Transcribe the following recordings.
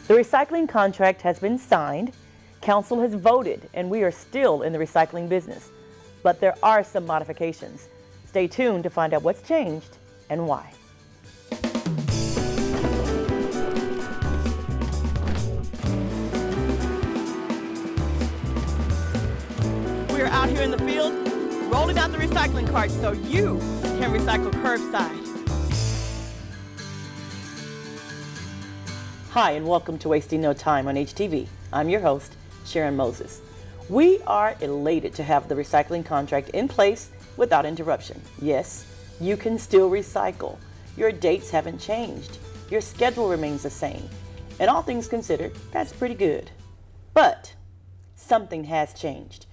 The recycling contract has been signed, council has voted, and we are still in the recycling business. But there are some modifications. Stay tuned to find out what's changed and why. We're out here in the field rolling out the recycling carts so you can recycle curbside. Hi, and welcome to Wasting No Time on HTV. I'm your host, Sharon Moses. We are elated to have the recycling contract in place without interruption. Yes, you can still recycle. Your dates haven't changed. Your schedule remains the same. And all things considered, that's pretty good. But something has changed.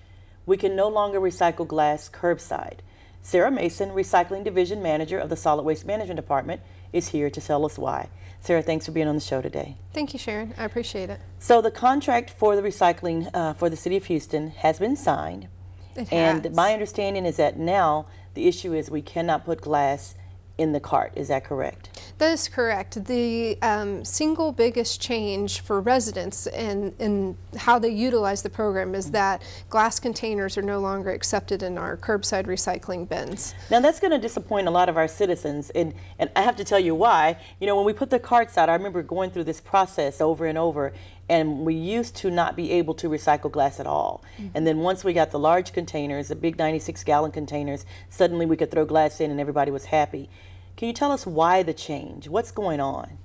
We can no longer recycle glass curbside. Sarah Mason, Recycling Division Manager of the Solid Waste Management Department, is here to tell us why. Sarah, thanks for being on the show today. Thank you, Sharon. I appreciate it. So the contract for the recycling for the City of Houston has been signed. It has. And my understanding is that now the issue is we cannot put glass in the cart. Is that correct? That is correct. The single biggest change for residents in how they utilize the program is that glass containers are no longer accepted in our curbside recycling bins. Now that's going to disappoint a lot of our citizens, and I have to tell you why. You know, when we put the carts out, I remember going through this process over and over, and we used to not be able to recycle glass at all. And then once we got the large containers, the big 96-gallon containers, suddenly we could throw glass in and everybody was happy. Can you tell us why the change? What's going on?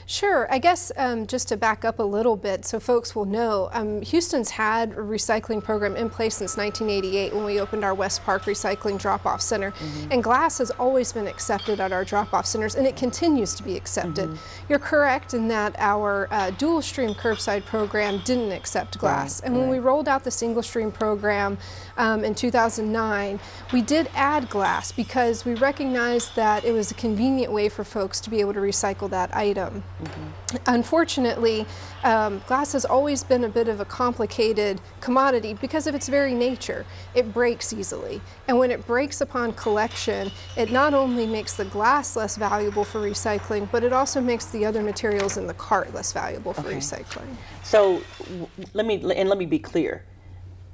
Sure. I guess just to back up a little bit so folks will know, Houston's had a recycling program in place since 1988 when we opened our West Park Recycling Drop-Off Center. And glass has always been accepted at our drop-off centers, and it continues to be accepted. You're correct in that our dual stream curbside program didn't accept glass. And when we rolled out the single stream program in 2009, we did add glass because we recognized that it was a convenient way for folks to be able to recycle that item. Unfortunately, glass has always been a bit of a complicated commodity because of its very nature. It breaks easily, and when it breaks upon collection, it not only makes the glass less valuable for recycling, but it also makes the other materials in the cart less valuable for recycling. So let me be clear.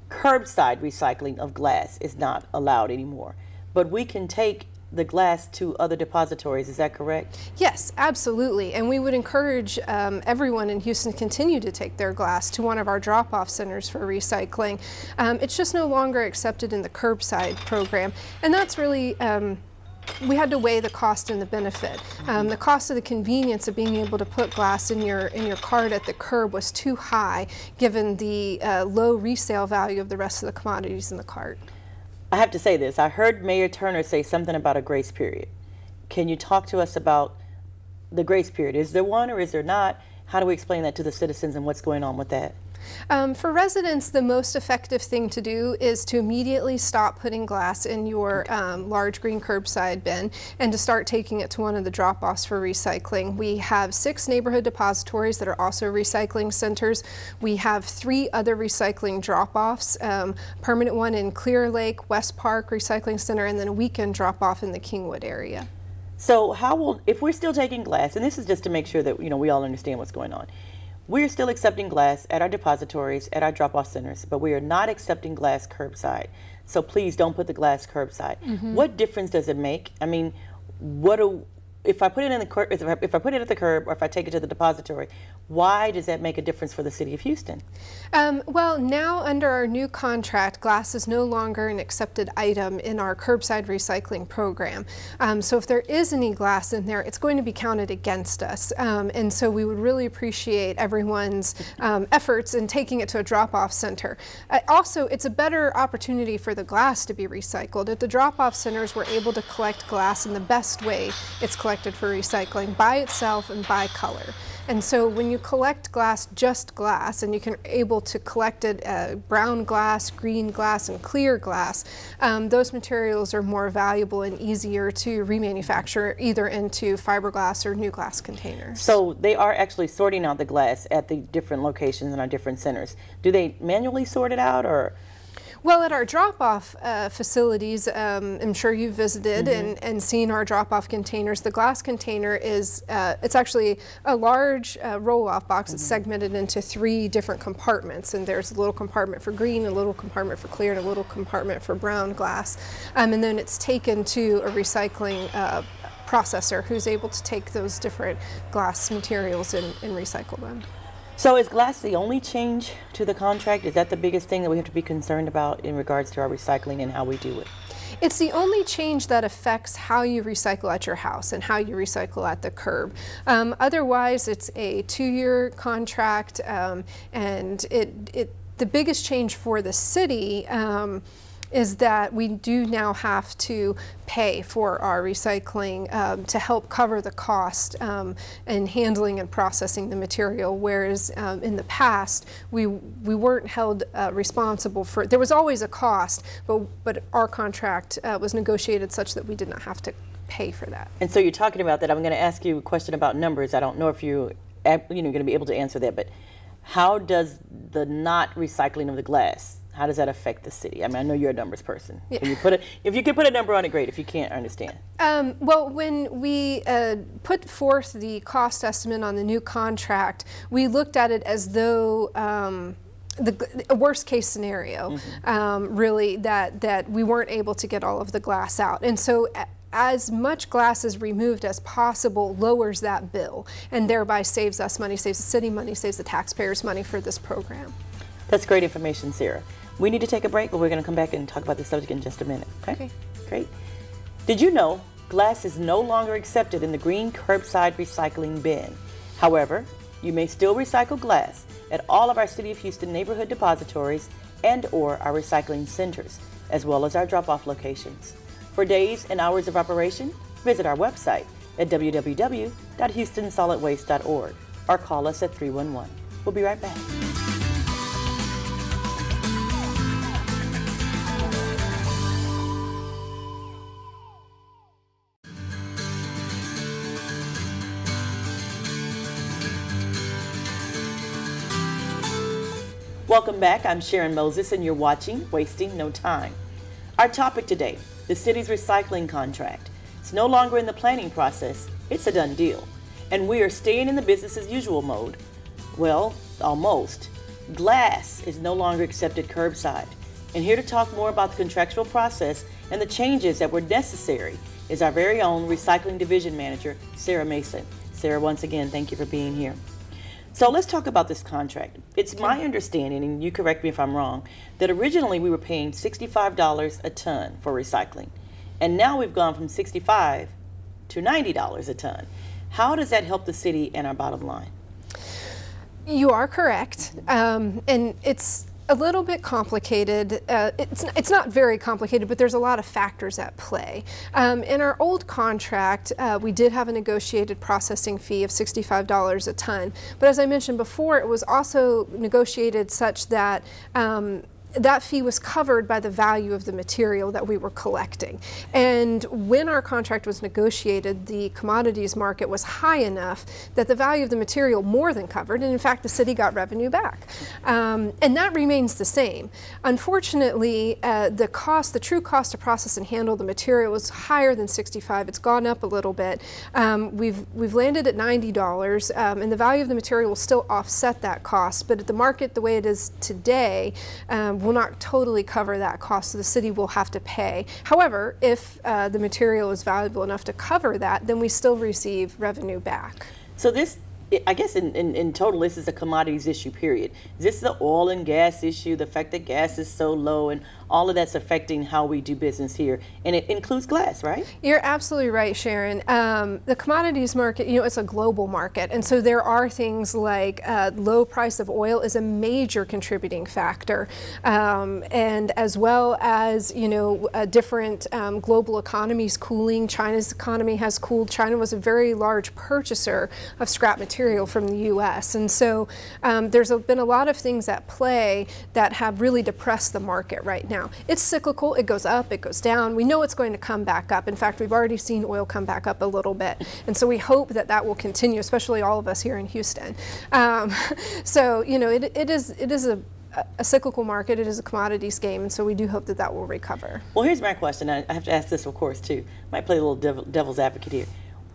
Curbside recycling of glass is not allowed anymore, but we can take the glass to other depositories. Is that correct? Yes, absolutely. And we would encourage everyone in Houston to continue to take their glass to one of our drop-off centers for recycling. It's just no longer accepted in the curbside program. And that's really, we had to weigh the cost and the benefit. The cost of the convenience of being able to put glass in your cart at the curb was too high given the low resale value of the rest of the commodities in the cart. I have to say this. I heard Mayor Turner say something about a grace period. Can you talk to us about the grace period? Is there one or is there not? How do we explain that to the citizens and what's going on with that? For residents, the most effective thing to do is to immediately stop putting glass in your large green curbside bin and to start taking it to one of the drop-offs for recycling. We have 6 neighborhood depositories that are also recycling centers. We have 3 other recycling drop-offs, permanent one in Clear Lake, West Park Recycling Center, and then a weekend drop-off in the Kingwood area. So how will, if we're still taking glass, and this is just to make sure that we all understand what's going on, we're still accepting glass at our depositories, at our drop-off centers, but we are not accepting glass curbside. So please don't put the glass curbside. What difference does it make? I mean, if I put it in the if I put it at the curb or if I take it to the depository, why does that make a difference for the City of Houston? Well, now under our new contract, glass is no longer an accepted item in our curbside recycling program. So if there is any glass in there, it's going to be counted against us. And so we would really appreciate everyone's efforts in taking it to a drop-off center. Also, it's a better opportunity for the glass to be recycled. At the drop-off centers, we're able to collect glass in the best way it's collected for recycling, by itself and by color. And so when you collect glass, just glass, and you can able to collect it brown glass, green glass, and clear glass, those materials are more valuable and easier to remanufacture either into fiberglass or new glass containers. So they are actually sorting out the glass at the different locations in our different centers. Do they manually sort it out, or? Well, at our drop-off facilities, I'm sure you've visited and seen our drop-off containers. The glass container is, it's actually a large roll-off box. It's segmented into 3 different compartments, and there's a little compartment for green, a little compartment for clear, and a little compartment for brown glass. And then it's taken to a recycling processor who's able to take those different glass materials and recycle them. So is glass the only change to the contract? Is that the biggest thing that we have to be concerned about in regards to our recycling and how we do it? It's the only change that affects how you recycle at your house and how you recycle at the curb. Otherwise, it's a 2-year contract, and the biggest change for the city is that we do now have to pay for our recycling to help cover the cost in handling and processing the material, whereas in the past we weren't held responsible for. There was always a cost, but our contract was negotiated such that we did not have to pay for that. And so you're talking about that. I'm going to ask you a question about numbers. I don't know if you're going to be able to answer that, but how does the not recycling of the glass, how does that affect the city? I mean, I know you're a numbers person. Yeah. Can you if you can put a number on it, great. If you can't, I understand. Well, when we put forth the cost estimate on the new contract, we looked at it as though a worst case scenario, really, that we weren't able to get all of the glass out. And so as much glass is removed as possible lowers that bill and thereby saves us money, saves the city money, saves the taxpayers money for this program. That's great information, Sarah. We need to take a break, but we're going to come back and talk about this subject in just a minute. Okay? Great. Did you know glass is no longer accepted in the green curbside recycling bin? However, you may still recycle glass at all of our City of Houston neighborhood depositories and/or our recycling centers, as well as our drop-off locations. For days and hours of operation, visit our website at www.houstonsolidwaste.org or call us at 311. We'll be right back. Welcome back. I'm Sharon Moses, and you're watching Wasting No Time. Our topic today, the city's recycling contract. It's no longer in the planning process. It's a done deal. And we are staying in the business as usual mode. Well, almost. Glass is no longer accepted curbside. And here to talk more about the contractual process and the changes that were necessary is our very own Recycling Division Manager, Sarah Mason. Sarah, once again, thank you for being here. So let's talk about this contract. It's my understanding, and you correct me if I'm wrong, that originally we were paying $65 a ton for recycling. And now we've gone from $65 to $90 a ton. How does that help the city and our bottom line? You are correct. And it's a little bit complicated. It's not very complicated, but there's a lot of factors at play. In our old contract, we did have a negotiated processing fee of $65 a ton. But as I mentioned before, it was also negotiated such that that fee was covered by the value of the material that we were collecting. And when our contract was negotiated, the commodities market was high enough that the value of the material more than covered, and in fact the city got revenue back. And that remains the same. Unfortunately, the true cost to process and handle the material is higher than $65. It's gone up a little bit. We've landed at $90, and the value of the material will still offset that cost, but at the market the way it is today, will not totally cover that cost, so the city will have to pay. However, if the material is valuable enough to cover that, then we still receive revenue back. So this, I guess in total, this is a commodities issue, period. Is this the oil and gas issue, the fact that gas is so low and all of that's affecting how we do business here? And it includes glass, right? You're absolutely right, Sharon. The commodities market, it's a global market. And so there are things like low price of oil is a major contributing factor. And as well as, different global economies cooling. China's economy has cooled. China was a very large purchaser of scrap material from the U.S. And so there's been a lot of things at play that have really depressed the market right now. It's cyclical. It goes up, it goes down. We know it's going to come back up. In fact, we've already seen oil come back up a little bit. And so we hope that that will continue, especially all of us here in Houston. So, it is a cyclical market. It is a commodities game, and so we do hope that that will recover. Well, here's my question. I have to ask this, of course, too. Might play a little devil's advocate here.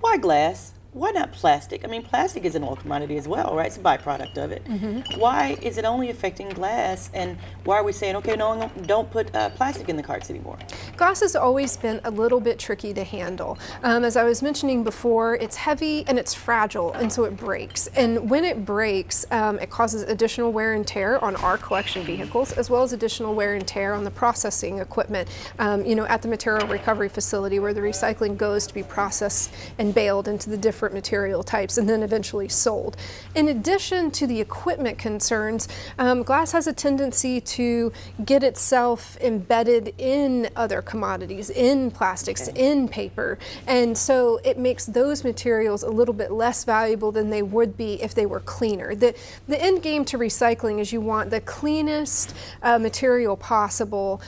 Why glass? Why not plastic? I mean, plastic is an oil commodity as well, right? It's a byproduct of it. Why is it only affecting glass? And why are we saying, okay, no, don't put plastic in the carts anymore? Glass has always been a little bit tricky to handle. As I was mentioning before, it's heavy and it's fragile, and so it breaks. And when it breaks, it causes additional wear and tear on our collection vehicles, as well as additional wear and tear on the processing equipment, at the material recovery facility where the recycling goes to be processed and baled into the different material types and then eventually sold. In addition to the equipment concerns, glass has a tendency to get itself embedded in other commodities, in plastics, in paper, and so it makes those materials a little bit less valuable than they would be if they were cleaner. The end game to recycling is you want the cleanest material possible,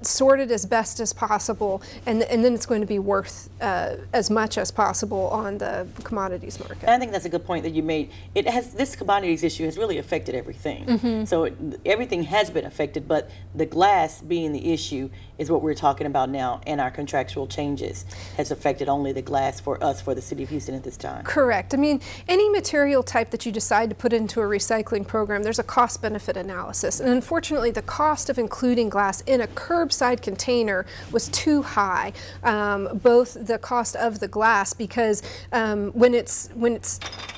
sorted as best as possible, and then it's going to be worth as much as possible on the commodities market. And I think that's a good point that you made. This commodities issue has really affected everything. So everything has been affected, but the glass being the issue is what we're talking about now, and our contractual changes has affected only the glass for us, for the City of Houston at this time. Correct. I mean, any material type that you decide to put into a recycling program, there's a cost-benefit analysis, and unfortunately the cost of including glass in a curbside container was too high, both the cost of the glass, because when it's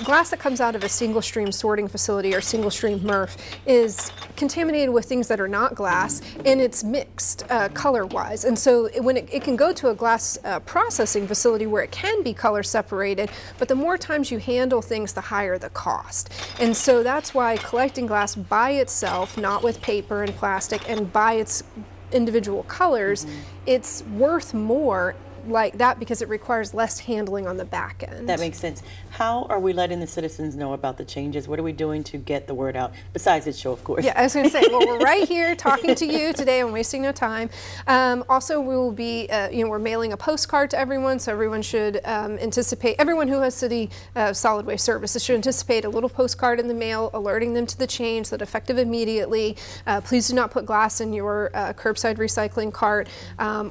glass that comes out of a single stream sorting facility or single stream MRF is contaminated with things that are not glass, and it's mixed color-wise, and so when it can go to a glass processing facility where it can be color separated, but the more times you handle things, the higher the cost. And so that's why collecting glass by itself, not with paper and plastic, and by its individual colors, it's worth more like that because it requires less handling on the back end. That makes sense. How are we letting the citizens know about the changes? What are we doing to get the word out, besides this show, of course? Yeah, I was going to say, well, we're right here talking to you today and wasting no time. Also, we will be, we're mailing a postcard to everyone, so everyone should anticipate, everyone who has city solid waste services should anticipate a little postcard in the mail alerting them to the change that effective immediately. Please do not put glass in your curbside recycling cart.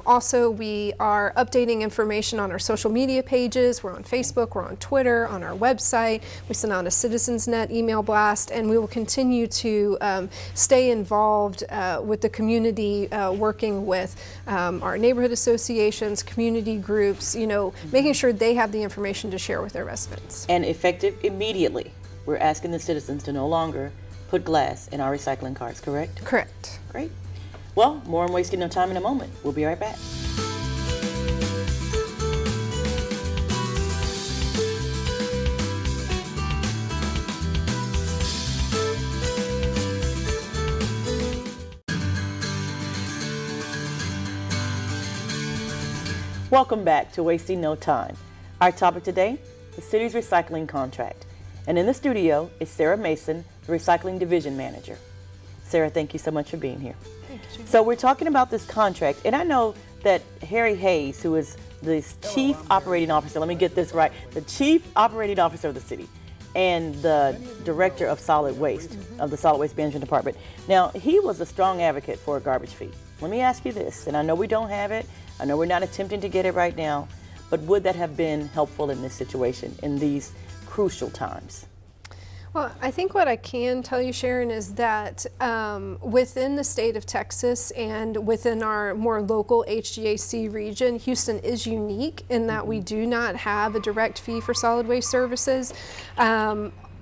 Also, we are updating information on our social media pages. We're on Facebook, we're on Twitter, on our website. We send out a CitizensNet email blast, and we will continue to stay involved with the community, working with our neighborhood associations, community groups, making sure they have the information to share with their residents. And effective immediately. We're asking the citizens to no longer put glass in our recycling carts, correct? Correct. Great. Well, more on Wasting No Time in a moment. We'll be right back. Welcome back to Wasting No Time. Our topic today, the city's recycling contract. And in the studio is Sarah Mason, the Recycling Division Manager. Sarah, thank you so much for being here. Thank you. So we're talking about this contract, and I know that Harry Hayes, who is the Chief Operating Officer, let me get this right, the Chief Operating Officer of the city and the Director of Solid Waste of the Solid Waste Management Department. Now, he was a strong advocate for a garbage fee. Let me ask you this, and I know we don't have it, I know we're not attempting to get it right now, but would that have been helpful in this situation, in these crucial times? Well, I think what I can tell you, Sharon, is that within the state of Texas and within our more local HGAC region, Houston is unique in that we do not have a direct fee for solid waste services.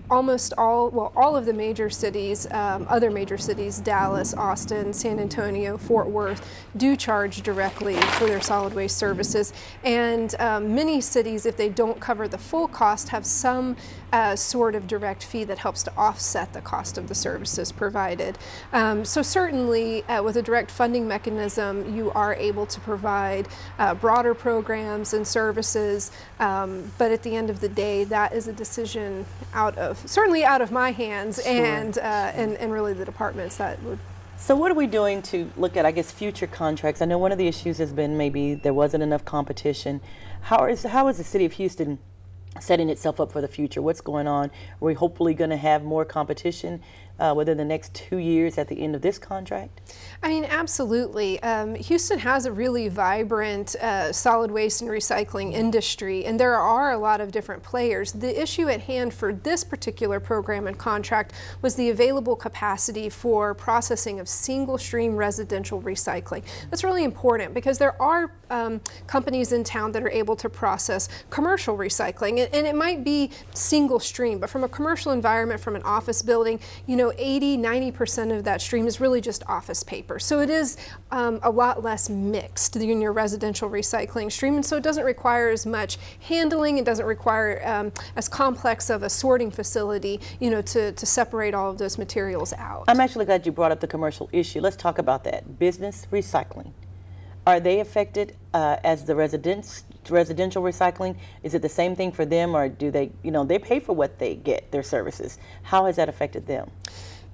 Almost all of the major cities, other major cities, Dallas, Austin, San Antonio, Fort Worth, do charge directly for their solid waste services. And many cities, if they don't cover the full cost, have some sort of direct fee that helps to offset the cost of the services provided. So certainly with a direct funding mechanism, you are able to provide broader programs and services, but at the end of the day, that is a decision certainly out of my hands. Sure. and really the departments that would. So what are we doing to look at, I guess, future contracts? I know one of the issues has been maybe there wasn't enough competition. How is the City of Houston setting itself up for the future? What's going on? Are we hopefully going to have more competition within the next 2 years at the end of this contract? I mean, absolutely. Houston has a really vibrant solid waste and recycling industry, and there are a lot of different players. The issue at hand for this particular program and contract was the available capacity for processing of single stream residential recycling. That's really important because there are companies in town that are able to process commercial recycling, and it might be single stream, but from a commercial environment, from an office building, you know, 80–90% of that stream is really just office paper. So it is a lot less mixed than your residential recycling stream, and so it doesn't require as much handling. It doesn't require as complex of a sorting facility, you know, to separate all of those materials out. I'm actually glad you brought up the commercial issue. Let's talk about that. Business recycling. Are they affected as the residential recycling? Is it the same thing for them, or do they, you know, they pay for what they get, their services? How has that affected them?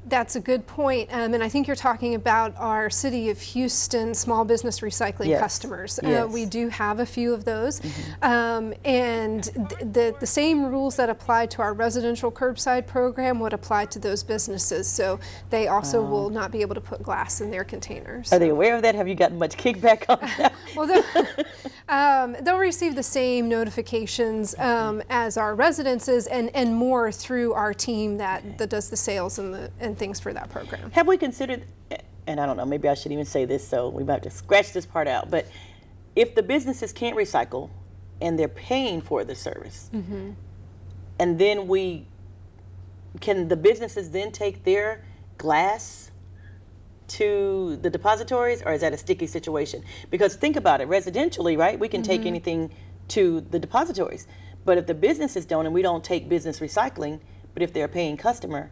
That's a good point, and I think you're talking about our City of Houston small business recycling customers. Yes. We do have a few of those, and the same rules that apply to our residential curbside program would apply to those businesses, so they also will not be able to put glass in their containers. Are they aware of that? Have you gotten much kickback on that? Well, they'll receive the same notifications as our residences, and more through our team that does the sales and things for that program. Have we considered, and I don't know, maybe I shouldn't even say this, so we might have to scratch this part out, but if the businesses can't recycle and they're paying for the service, and then can the businesses then take their glass to the depositories, or is that a sticky situation? Because think about it, residentially, right, we can take anything to the depositories, but if the businesses don't and we don't take business recycling, but if they're a paying customer,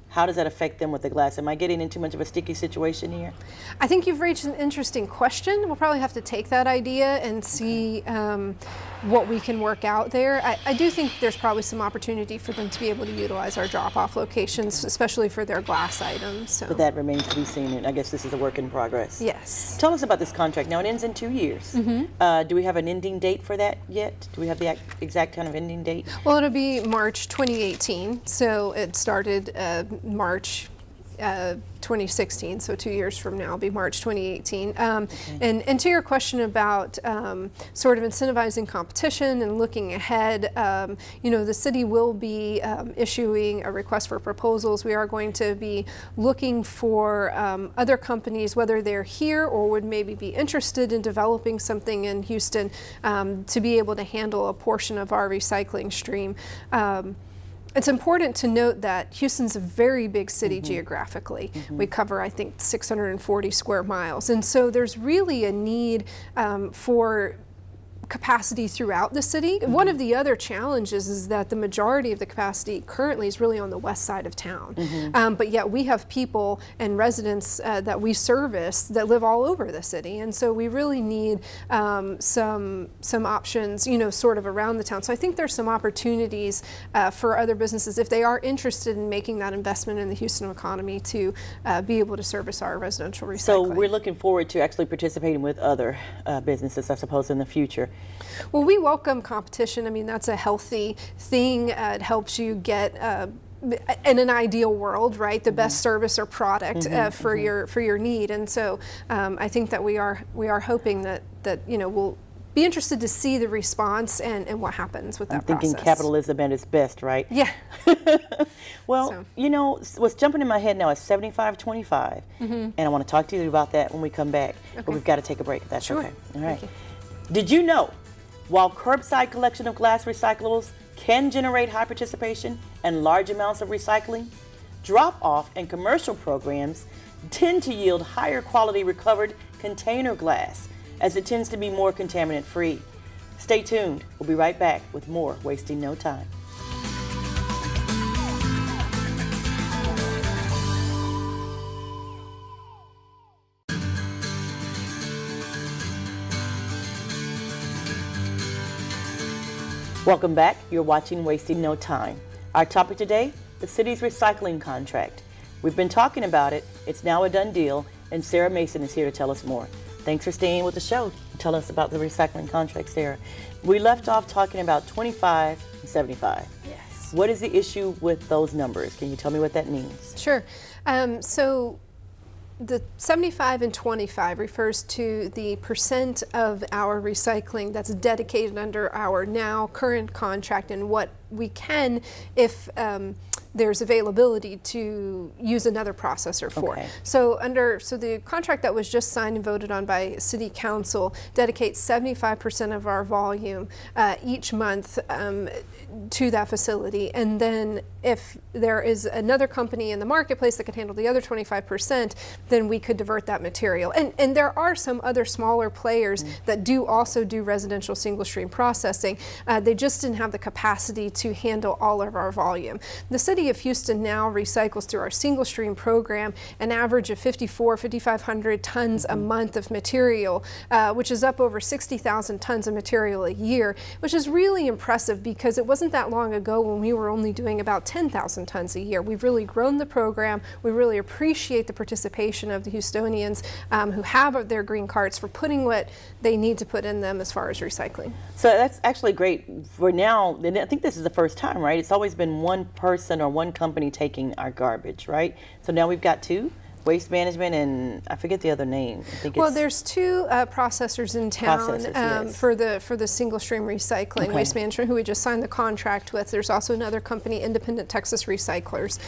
how does that affect them with the glass? Am I getting in too much of a sticky situation here? I think you've raised an interesting question. We'll probably have to take that idea and see what we can work out there. I do think there's probably some opportunity for them to be able to utilize our drop-off locations, especially for their glass items. So. But that remains to be seen, and I guess this is a work in progress. Yes. Tell us about this contract. Now, it ends in 2 years. Do we have an ending date for that yet? Do we have the exact kind of ending date? Well, it'll be March 2018, so it started March 2016, so 2 years from now will be March 2018. And to your question about sort of incentivizing competition and looking ahead, you know, the city will be issuing a request for proposals. We are going to be looking for other companies, whether they're here or would maybe be interested in developing something in Houston, to be able to handle a portion of our recycling stream. It's important to note that Houston's a very big city geographically. We cover, I think, 640 square miles. And so there's really a need for capacity throughout the city. One of the other challenges is that the majority of the capacity currently is really on the west side of town. But yet we have people and residents that we service that live all over the city. And so we really need some options, you know, sort of around the town. So I think there's some opportunities for other businesses if they are interested in making that investment in the Houston economy to be able to service our residential recycling. So we're looking forward to actually participating with other businesses, I suppose, in the future. Well, we welcome competition. I mean, that's a healthy thing. It helps you get, in an ideal world, right, the best service or product for your need. And so I think that we are hoping that you know, we'll be interested to see the response and what happens with that process. I'm thinking capitalism at its best, right? Yeah. Well, you know, what's jumping in my head now is 75-25, and I want to talk to you about that when we come back. But we've got to take a break, if that's okay. All right. Did you know, while curbside collection of glass recyclables can generate high participation and large amounts of recycling, drop-off and commercial programs tend to yield higher quality recovered container glass, as it tends to be more contaminant-free. Stay tuned. We'll be right back with more Wasting No Time. Welcome back. You're watching Wasting No Time. Our topic today, the city's recycling contract. We've been talking about it. It's now a done deal, and Sarah Mason is here to tell us more. Thanks for staying with the show. Tell us about the recycling contract, Sarah. We left off talking about 25 and 75. Yes. Yes. What is the issue with those numbers? Can you tell me what that means? Sure. So the 75 and 25 refers to the percent of our recycling that's dedicated under our now current contract and what we can, if there's availability, to use another processor for. Okay. So the contract that was just signed and voted on by City Council dedicates 75% of our volume each month to that facility, and then if there is another company in the marketplace that can handle the other 25%, then we could divert that material. And there are some other smaller players that do also do residential single stream processing. They just didn't have the capacity to handle all of our volume. The City of Houston now recycles through our single stream program an average of 5,500 tons a month of material, which is up over 60,000 tons of material a year, which is really impressive because it wasn't that long ago when we were only doing about 10,000 tons a year. We've really grown the program. We really appreciate the participation of the Houstonians who have their green carts for putting what they need to put in them as far as recycling. So that's actually great for now. And I think this is the first time, right? It's always been one person or one company taking our garbage, right? So now we've got two. Waste Management and I forget the other name. I think well, there's two processors in town yes. for the single stream recycling. Okay. Waste Management, who we just signed the contract with. There's also another company, Independent Texas Recyclers,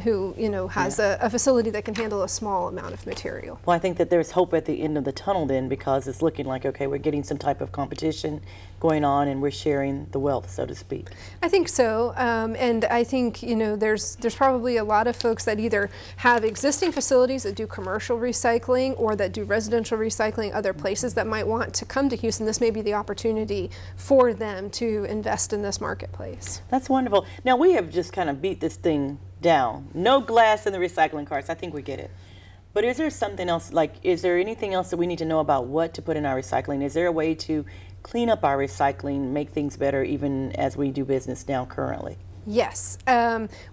who has a facility that can handle a small amount of material. Well, I think that there's hope at the end of the tunnel then, because it's looking like, okay, we're getting some type of competition going on and we're sharing the wealth, so to speak. I think so, and I think there's probably a lot of folks that either have existing facilities that do commercial recycling or that do residential recycling other places that might want to come to Houston. This may be the opportunity for them to invest in this marketplace. That's wonderful. Now we have just kind of beat this thing down. No glass in the recycling carts. I think we get it. But is there something else, is there anything else that we need to know about what to put in our recycling? Is there a way to clean up our recycling, make things better even as we do business now currently? Yes.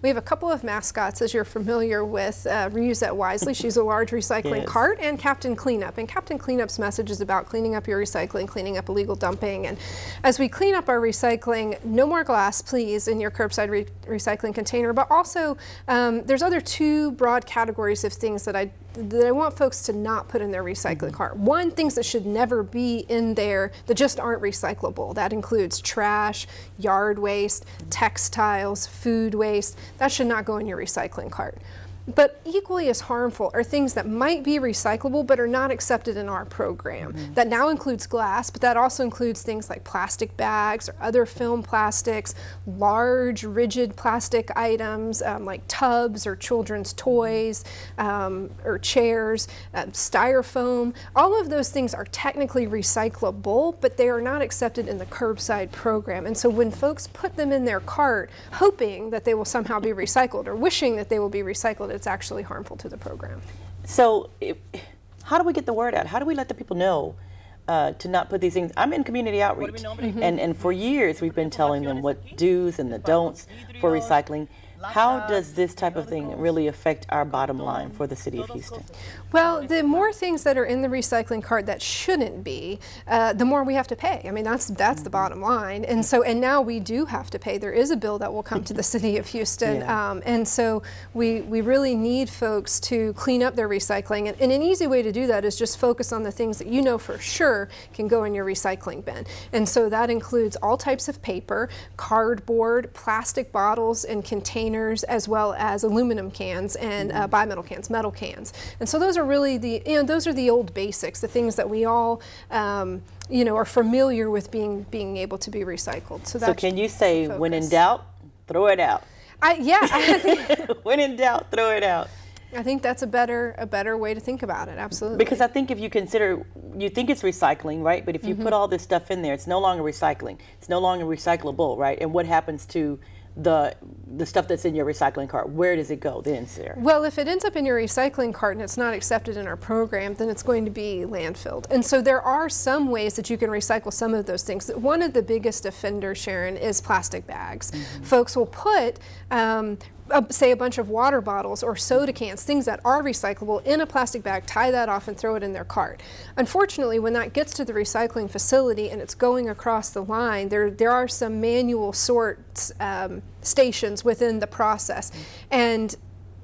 We have a couple of mascots, as you're familiar with. Reuse That Wisely. She's a large recycling Yes. cart, and Captain Cleanup. And Captain Cleanup's message is about cleaning up your recycling, cleaning up illegal dumping. And as we clean up our recycling, no more glass, please, in your curbside recycling container. But also, there's other two broad categories of things that I want folks to not put in their recycling cart. One, things that should never be in there that just aren't recyclable. That includes trash, yard waste, textiles, food waste. That should not go in your recycling cart. But equally as harmful are things that might be recyclable but are not accepted in our program. That now includes glass, but that also includes things like plastic bags or other film plastics, large rigid plastic items like tubs or children's toys or chairs, styrofoam. All of those things are technically recyclable, but they are not accepted in the curbside program. And so when folks put them in their cart, hoping that they will somehow be recycled or wishing that they will be recycled, it's actually harmful to the program. So how do we get the word out? How do we let the people know to not put these things? I'm in community outreach, and for years we've been telling them what do's and the don'ts for recycling. How does this type of thing really affect our bottom line for the City of Houston? Well, the more things that are in the recycling cart that shouldn't be, the more we have to pay. I mean, that's the bottom line. And now we do have to pay. There is a bill that will come to the City of Houston. Yeah. And so we really need folks to clean up their recycling. And an easy way to do that is just focus on the things that you know for sure can go in your recycling bin. And so that includes all types of paper, cardboard, plastic bottles and containers, as well as aluminum cans and bimetal cans, metal cans. And so those are really those are the old basics, the things that we all are familiar with being able to be recycled. So can you say, when in doubt, throw it out? When in doubt, throw it out. I think that's a better way to think about it, absolutely. Because I think if you consider, you think it's recycling, right? But if you put all this stuff in there, it's no longer recycling. It's no longer recyclable, right? And what happens to the stuff that's in your recycling cart? Where does it go then, Sarah? Well, if it ends up in your recycling cart and it's not accepted in our program, then it's going to be landfilled. And so there are some ways that you can recycle some of those things. One of the biggest offenders, Sharon, is plastic bags. Folks will put say a bunch of water bottles or soda cans, things that are recyclable, in a plastic bag, tie that off and throw it in their cart. Unfortunately, when that gets to the recycling facility and it's going across the line, there are some manual sort stations within the process. And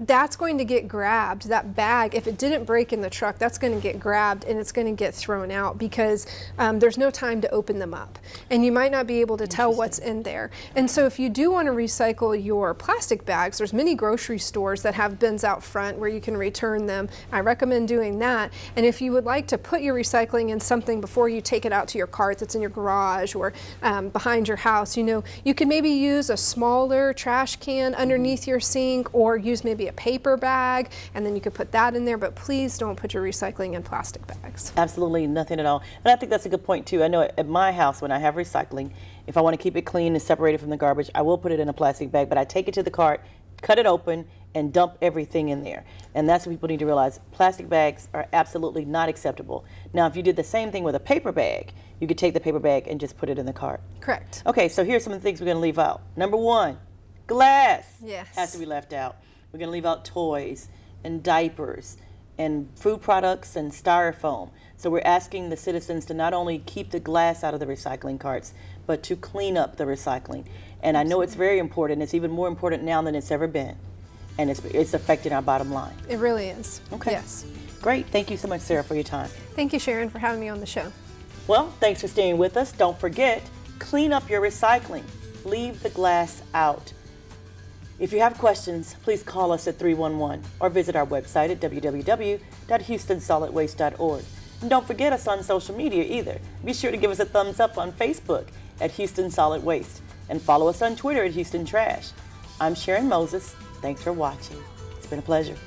that's going to get grabbed. That bag, if it didn't break in the truck, that's going to get grabbed and it's going to get thrown out because there's no time to open them up. And you might not be able to tell what's in there. And so if you do want to recycle your plastic bags, there's many grocery stores that have bins out front where you can return them. I recommend doing that. And if you would like to put your recycling in something before you take it out to your cart that's in your garage or behind your house, you could maybe use a smaller trash can underneath your sink, or use maybe a paper bag, and then you could put that in there, but please don't put your recycling in plastic bags. Absolutely nothing at all. And I think that's a good point too. I know at my house, when I have recycling, if I want to keep it clean and separated from the garbage, I will put it in a plastic bag, but I take it to the cart, cut it open, and dump everything in there. And that's what people need to realize. Plastic bags are absolutely not acceptable. Now, if you did the same thing with a paper bag, you could take the paper bag and just put it in the cart. Correct. Okay, so here's some of the things we're going to leave out. Number one, glass. Yes. Has to be left out. We're going to leave out toys and diapers and food products and styrofoam. So we're asking the citizens to not only keep the glass out of the recycling carts, but to clean up the recycling. And I know it's very important. It's even more important now than it's ever been. And it's affecting our bottom line. It really is. Okay. Yes. Great. Thank you so much, Sarah, for your time. Thank you, Sharon, for having me on the show. Well, thanks for staying with us. Don't forget, clean up your recycling. Leave the glass out. If you have questions, please call us at 311 or visit our website at www.houstonsolidwaste.org. And don't forget us on social media either. Be sure to give us a thumbs up on Facebook at Houston Solid Waste and follow us on Twitter at Houston Trash. I'm Sharon Moses. Thanks for watching. It's been a pleasure.